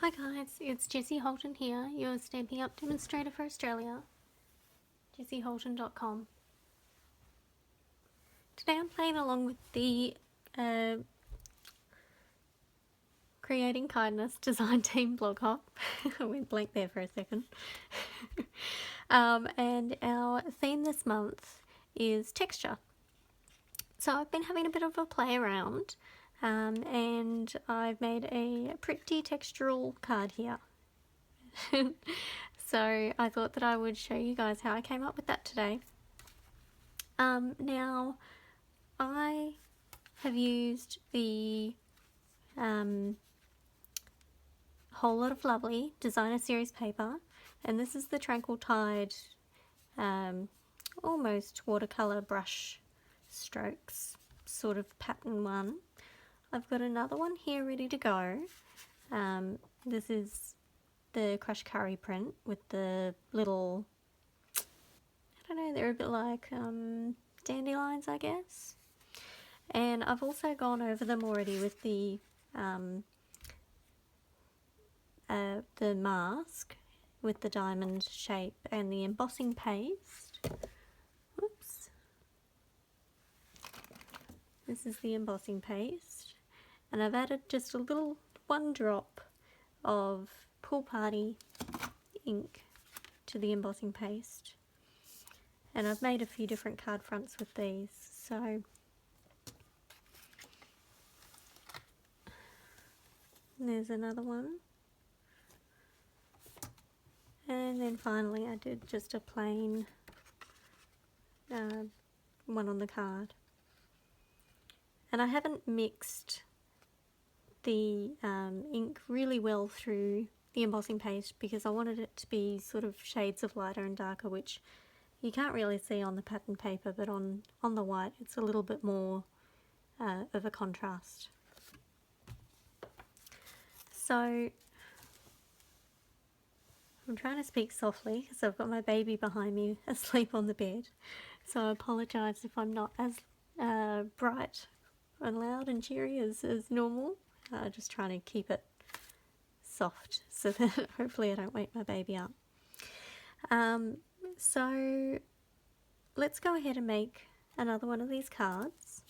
Hi guys, it's Jessie Holton here, your Stampin' Up demonstrator for Australia, jessieholton.com. Today I'm playing along with the Creating Kindness design team blog hop. I went blank there for a second. And our theme this month is texture. So I've been having a bit of a play around and I've made a pretty textural card here. So I thought that I would show you guys how I came up with that today. Now I have used the Whole Lot of Lovely Designer Series paper, and this is the Tranquil Tide almost watercolour brush strokes sort of pattern one. I've got another one here ready to go. This is the Crush Curry print with the little, I don't know, they're a bit like dandelions, I guess. And I've also gone over them already with the mask with the diamond shape and the embossing paste. Whoops. This is the embossing paste, and I've added just a little one drop of Pool Party ink to the embossing paste, and I've made a few different card fronts with these. So there's another one, and then finally I did just a plain one on the card. And I haven't mixed the ink really well through the embossing paste because I wanted it to be sort of shades of lighter and darker, which you can't really see on the pattern paper, but on the white it's a little bit more of a contrast. So I'm trying to speak softly because I've got my baby behind me asleep on the bed, so I apologise if I'm not as bright and loud and cheery as normal. Just trying to keep it soft so that hopefully I don't wake my baby up. So let's go ahead and make another one of these cards.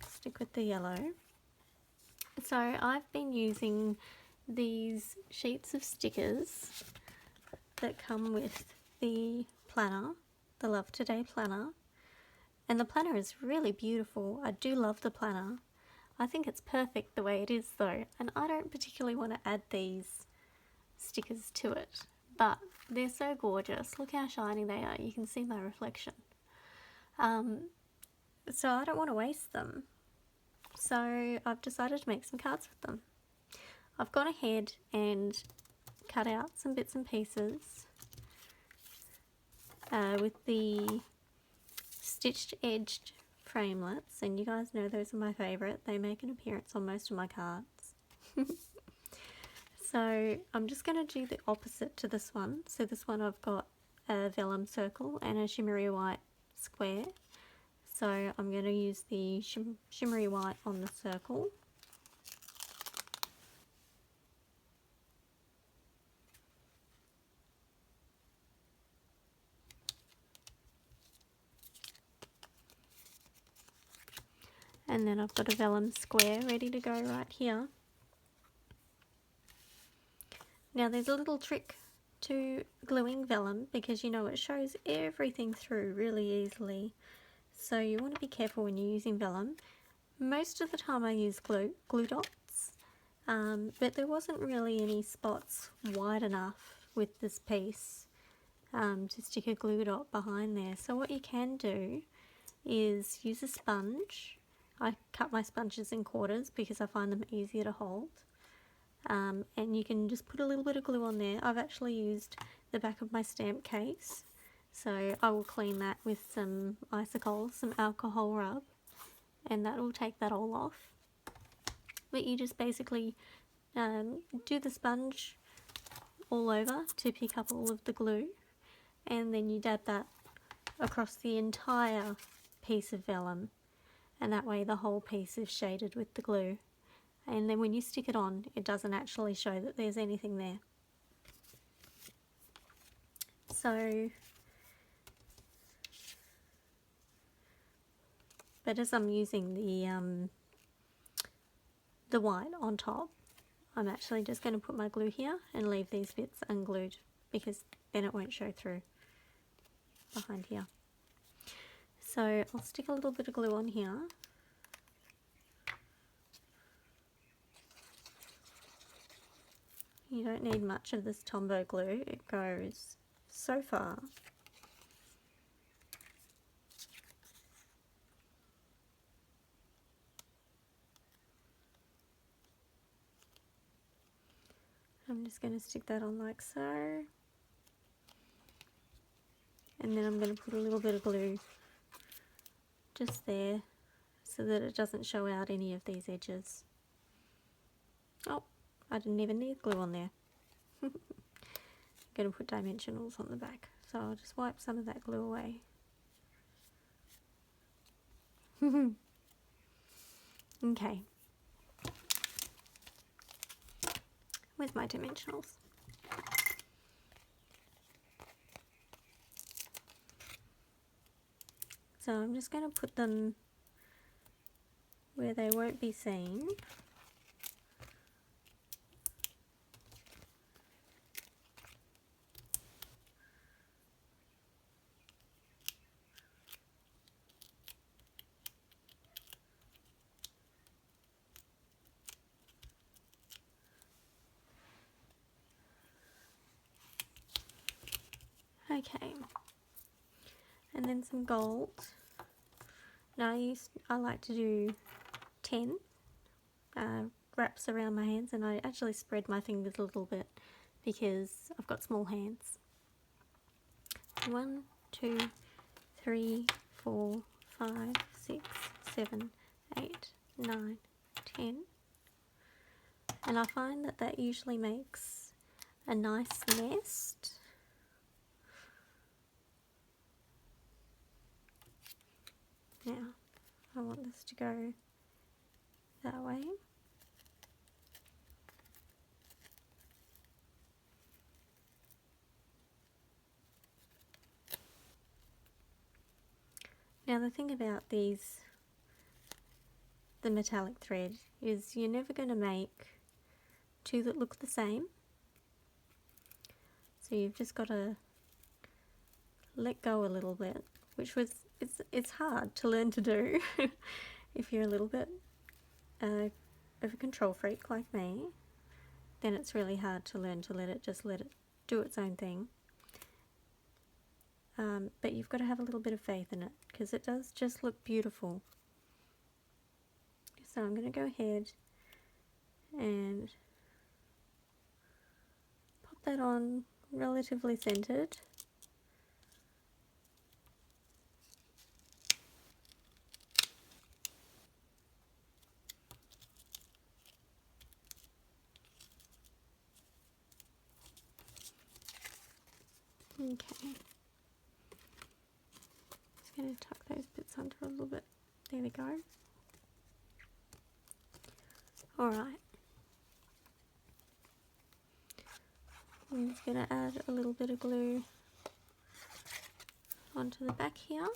Stick with the yellow. So I've been using these sheets of stickers that come with the planner, the Love Today planner. And the planner is really beautiful. I do love the planner. I think it's perfect the way it is though, and I don't particularly want to add these stickers to it, but they're so gorgeous. Look how shiny they are. You can see my reflection. So I don't want to waste them. So I've decided to make some cards with them. I've gone ahead and cut out some bits and pieces with the stitched edged framelits, and you guys know those are my favourite. They make an appearance on most of my cards. So I'm just going to do the opposite to this one. So this one I've got a vellum circle and a shimmery white square. So I'm going to use the shimmery white on the circle. And then I've got a vellum square ready to go right here. Now there's a little trick to gluing vellum because you know it shows everything through really easily. So you want to be careful when you're using vellum. Most of the time I use glue dots, but there wasn't really any spots wide enough with this piece to stick a glue dot behind there. So what you can do is use a sponge. I cut my sponges in quarters because I find them easier to hold. And you can just put a little bit of glue on there. I've actually used the back of my stamp case, so I will clean that with some Isocol, some alcohol rub, and that will take that all off. But you just basically do the sponge all over to pick up all of the glue, and then you dab that across the entire piece of vellum, and that way the whole piece is shaded with the glue, and then when you stick it on it doesn't actually show that there's anything there. So, but as I'm using the white on top, I'm actually just going to put my glue here and leave these bits unglued, because then it won't show through behind here. So I'll stick a little bit of glue on here. You don't need much of this Tombow glue, it goes so far. I'm just going to stick that on like so, and then I'm going to put a little bit of glue just there so that it doesn't show out any of these edges. Oh, I didn't even need glue on there. I'm going to put dimensionals on the back, so I'll just wipe some of that glue away. Okay, with my dimensionals. So I'm just going to put them where they won't be seen. Okay, and then some gold. Now I like to do 10 wraps around my hands, and I actually spread my fingers a little bit because I've got small hands. 1, 2, 3, 4, 5, 6, 7, 8, 9, 10. And I find that that usually makes a nice nest. Now, I want this to go that way. Now the thing about the metallic thread is you're never going to make two that look the same. So you've just got to let go a little bit, which it's hard to learn to do if you're a little bit of a control freak like me. Then it's really hard to learn to let it do its own thing. But you've got to have a little bit of faith in it, because it does just look beautiful. So I'm going to go ahead and pop that on relatively centered. Okay. Just going to tuck those bits under a little bit. There we go. Alright. I'm just going to add a little bit of glue onto the back here.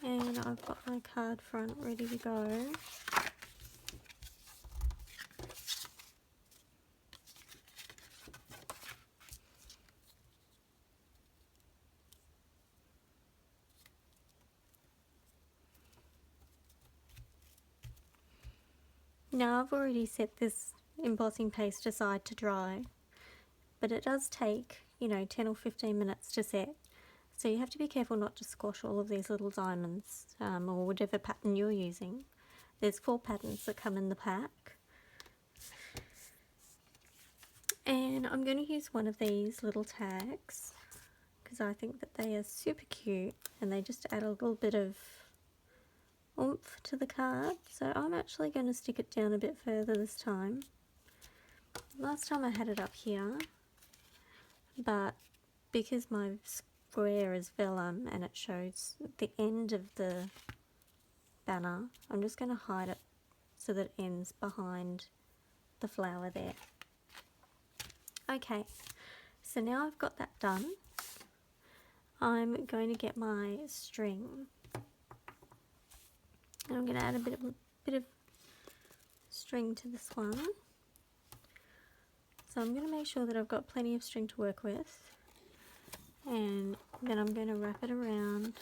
And I've got my card front ready to go. Now I've already set this embossing paste aside to dry, but it does take, 10 or 15 minutes to set. So you have to be careful not to squash all of these little diamonds, or whatever pattern you're using. There's 4 patterns that come in the pack. And I'm going to use one of these little tags, because I think that they are super cute, and they just add a little bit of oomph to the card. So I'm actually going to stick it down a bit further this time. Last time I had it up here, but because my square is vellum and it shows the end of the banner. I'm just going to hide it so that it ends behind the flower there. Okay, so now I've got that done. I'm going to get my string and I'm going to add a bit of string to this one. So I'm going to make sure that I've got plenty of string to work with, and then I'm going to wrap it around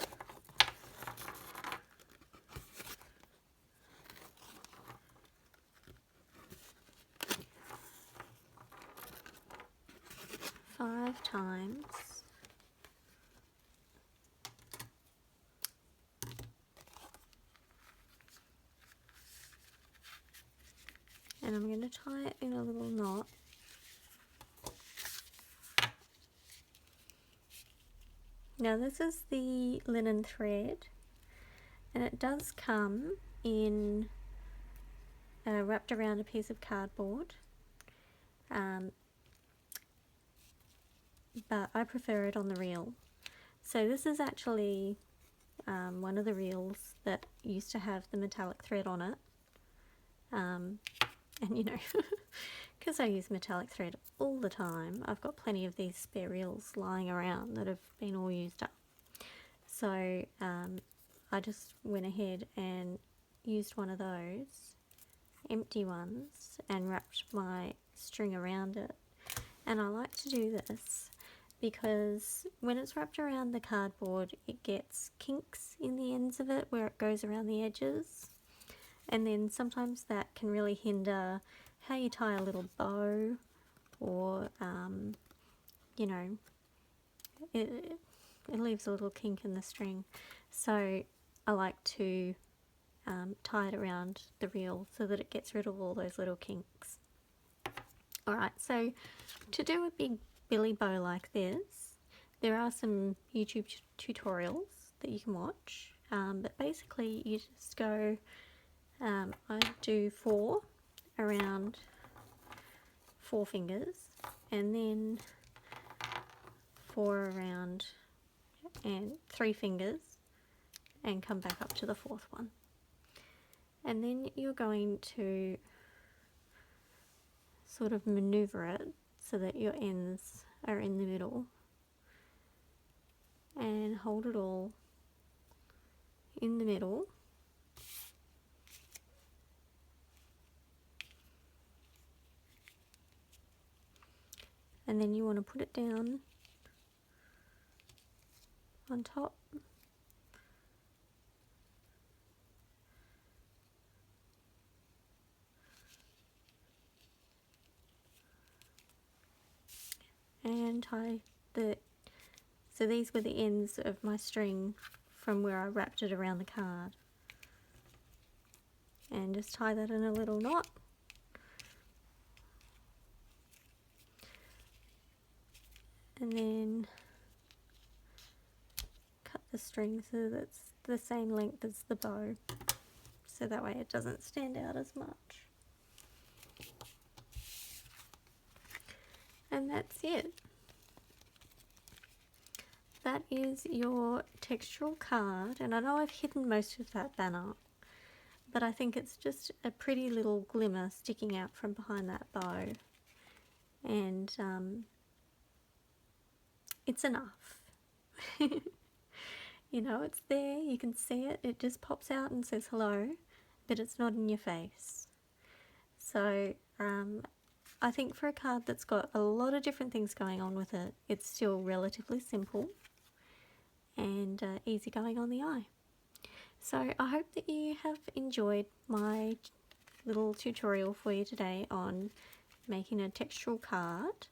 five times. And I'm going to tie it in a little knot. Now this is the linen thread, and it does come in wrapped around a piece of cardboard, but I prefer it on the reel. So this is actually one of the reels that used to have the metallic thread on it, and you know, because I use metallic thread all the time, I've got plenty of these spare reels lying around that have been all used up. So I just went ahead and used one of those empty ones and wrapped my string around it. And I like to do this because when it's wrapped around the cardboard, it gets kinks in the ends of it where it goes around the edges, and then sometimes that can really hinder how you tie a little bow, or you know, it leaves a little kink in the string. So I like to tie it around the reel so that it gets rid of all those little kinks. Alright, so to do a big billy bow like this, there are some YouTube tutorials that you can watch, but basically you just go, I do 4 around 4 fingers, and then 4 around and 3 fingers, and come back up to the 4th one. And then you're going to sort of maneuver it so that your ends are in the middle, and hold it all in the middle. And then you want to put it down on top. And tie the, so these were the ends of my string from where I wrapped it around the card. And just tie that in a little knot. And then cut the string so that's the same length as the bow, so that way it doesn't stand out as much. And that's it. That is your textural card, and I know I've hidden most of that banner, but I think it's just a pretty little glimmer sticking out from behind that bow, and it's enough. You know, it's there, you can see it, it just pops out and says hello, but it's not in your face. So I think for a card that's got a lot of different things going on with it, it's still relatively simple and easy going on the eye. So I hope that you have enjoyed my little tutorial for you today on making a textural card.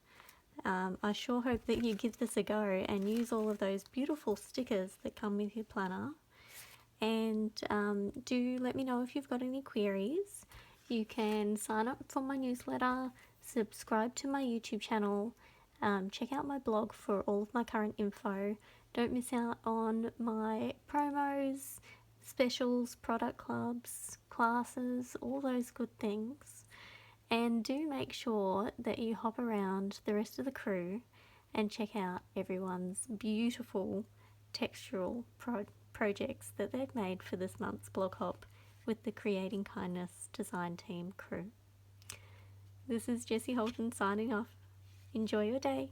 I sure hope that you give this a go and use all of those beautiful stickers that come with your planner. And do let me know if you've got any queries. You can sign up for my newsletter, subscribe to my YouTube channel, check out my blog for all of my current info. Don't miss out on my promos, specials, product clubs, classes, all those good things. And do make sure that you hop around the rest of the crew and check out everyone's beautiful textural projects that they've made for this month's blog hop with the Creating Kindness design team crew. This is Jessie Holton signing off. Enjoy your day.